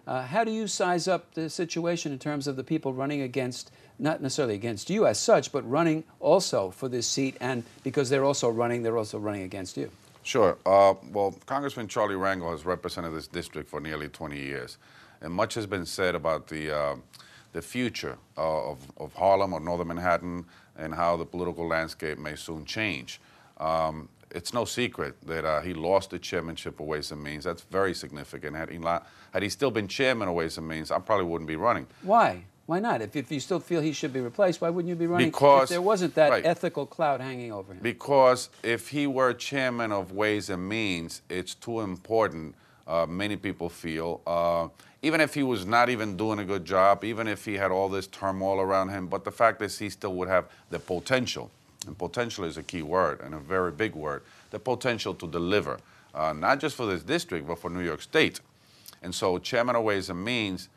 How do you size up the situation in terms of the people running against, not necessarily against you as such, but running also for this seat, and because they're also running against you? Sure. Well, Congressman Charlie Rangel has represented this district for nearly 20 years, and much has been said about the future of Harlem or Northern Manhattan and how the political landscape may soon change. It's no secret that he lost the chairmanship of Ways and Means. That's very significant. Had he still been chairman of Ways and Means, I probably wouldn't be running. Why? Why not? If you still feel he should be replaced, why wouldn't you be running if there wasn't that ethical cloud hanging over him? Because if he were chairman of Ways and Means, it's too important, many people feel, even if he was not even doing a good job, even if he had all this turmoil around him, but the fact is he still would have the potential, and potential is a key word and a very big word, the potential to deliver, not just for this district, but for New York State. And so chairman of Ways and Means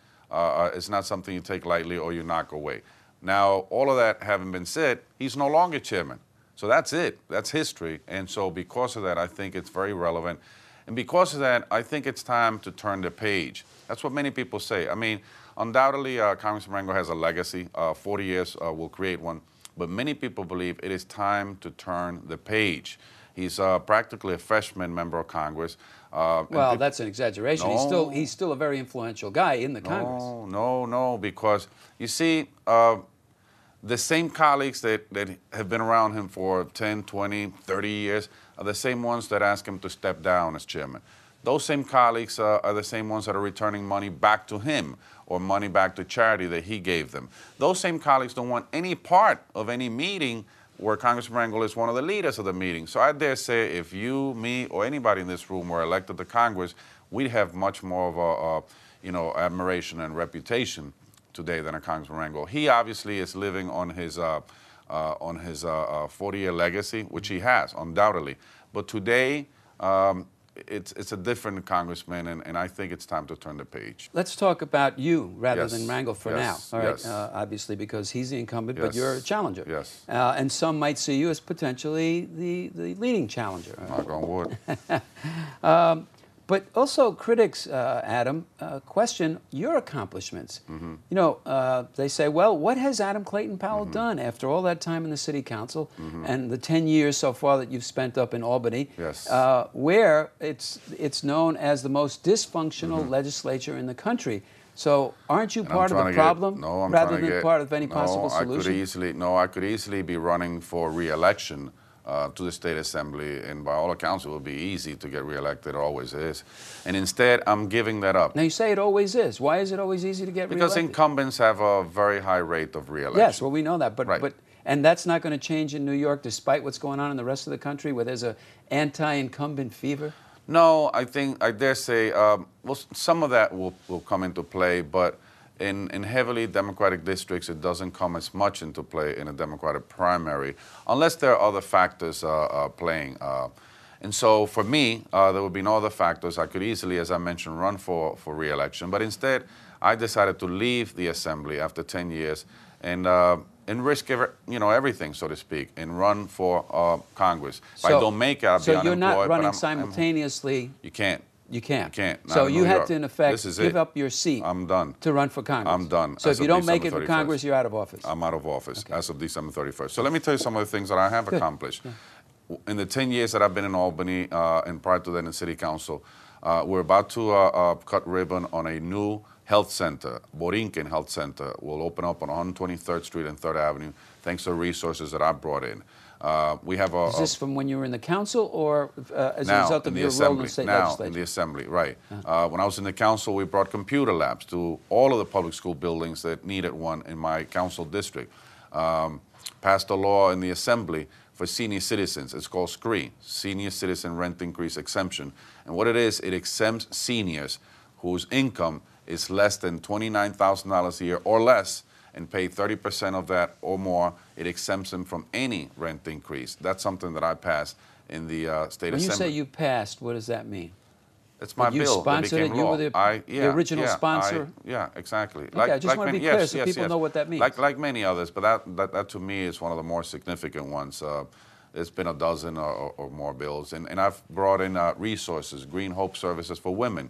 is not something you take lightly or you knock away. Now, all of that having been said, he's no longer chairman. So that's it. That's history. And so because of that, I think it's very relevant. And because of that, I think it's time to turn the page. That's what many people say. I mean, undoubtedly, Congressman Rangel has a legacy. 40 years will create one. But many people believe it is time to turn the page. He's practically a freshman member of Congress. Well, that's an exaggeration. No, he's still a very influential guy in the Congress. No, because you see, the same colleagues that have been around him for 10, 20, 30 years are the same ones that ask him to step down as chairman. Those same colleagues are the same ones that are returning money back to him or money back to charity that he gave them. Those same colleagues don't want any part of any meeting where Congressman Rangel is one of the leaders of the meeting. So I dare say if you, me, or anybody in this room were elected to Congress, we'd have much more of a, admiration and reputation today than a Congressman Rangel. He obviously is living on his 40-year legacy, which he has, undoubtedly. But today, it's a different congressman, and I think it's time to turn the page. Let's talk about you rather than Rangel for now. All right, yes. Obviously, because he's the incumbent, but you're a challenger. Yes. And some might see you as potentially the leading challenger. Knock on wood. But also critics, Adam, question your accomplishments. Mm-hmm. You know, they say, well, what has Adam Clayton Powell done after all that time in the city council and the 10 years so far that you've spent up in Albany, where it's known as the most dysfunctional legislature in the country? So aren't you part of the problem rather than part of any possible solution? I could easily be running for re-election to the State Assembly, and by all accounts, it will be easy to get reelected. It always is. And instead, I'm giving that up. Now, you say it always is. Why is it always easy to get reelected? Because incumbents have a very high rate of reelection. Yes, well, we know that. And that's not going to change in New York, despite what's going on in the rest of the country, where there's an anti-incumbent fever? No, I dare say, well, some of that will come into play, but in heavily Democratic districts, it doesn't come as much into play in a Democratic primary, unless there are other factors playing. And so for me, there would be no other factors. I could easily, as I mentioned, run for re-election. But instead, I decided to leave the Assembly after 10 years and risk everything, so to speak, and run for Congress. If I don't make it, I'll be unemployed. So you're not running simultaneously? You can't. You can't. You can't. So you had to, in effect, give up your seat. I'm done. To run for Congress. I'm done. So if you don't make it for Congress, you're out of office. I'm out of office as of December 31st. So let me tell you some of the things that I have accomplished. Yeah. In the 10 years that I've been in Albany and prior to that in City Council, we're about to cut ribbon on a new health center. Borinquen Health Center will open up on 123rd Street and 3rd Avenue, thanks to resources that I brought in. We have Is this from when you were in the council or as a result of your role in the state legislature? Now in the Assembly, right. When I was in the council, we brought computer labs to all of the public school buildings that needed one in my council district. Passed a law in the Assembly for senior citizens. It's called SCREE, Senior Citizen Rent Increase Exemption. And what it is, it exempts seniors whose income is less than $29,000 a year or less and pay 30% of that or more. It exempts them from any rent increase. That's something that I passed in the State Assembly. When you say you passed, what does that mean? It's my bill. You sponsored it? You were the original sponsor? Yeah, exactly. Okay, I just want to be clear so people know what that means. Like many others, but that to me is one of the more significant ones. There's been a dozen or more bills. And I've brought in resources, Green Hope Services for women.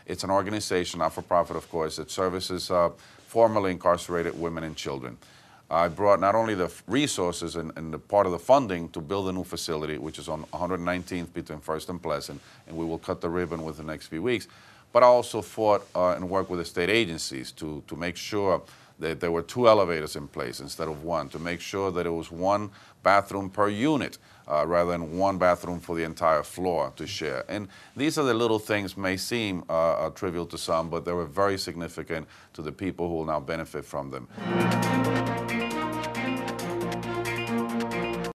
It's an organization, not for profit, of course, that services formerly incarcerated women and children. I brought not only the resources and the part of the funding to build a new facility, which is on 119th between First and Pleasant, and we will cut the ribbon within the next few weeks, but I also fought and worked with the state agencies to make sure that there were 2 elevators in place instead of 1, to make sure that it was 1 bathroom per unit rather than 1 bathroom for the entire floor to share. And these are the little things may seem trivial to some, but they were very significant to the people who will now benefit from them.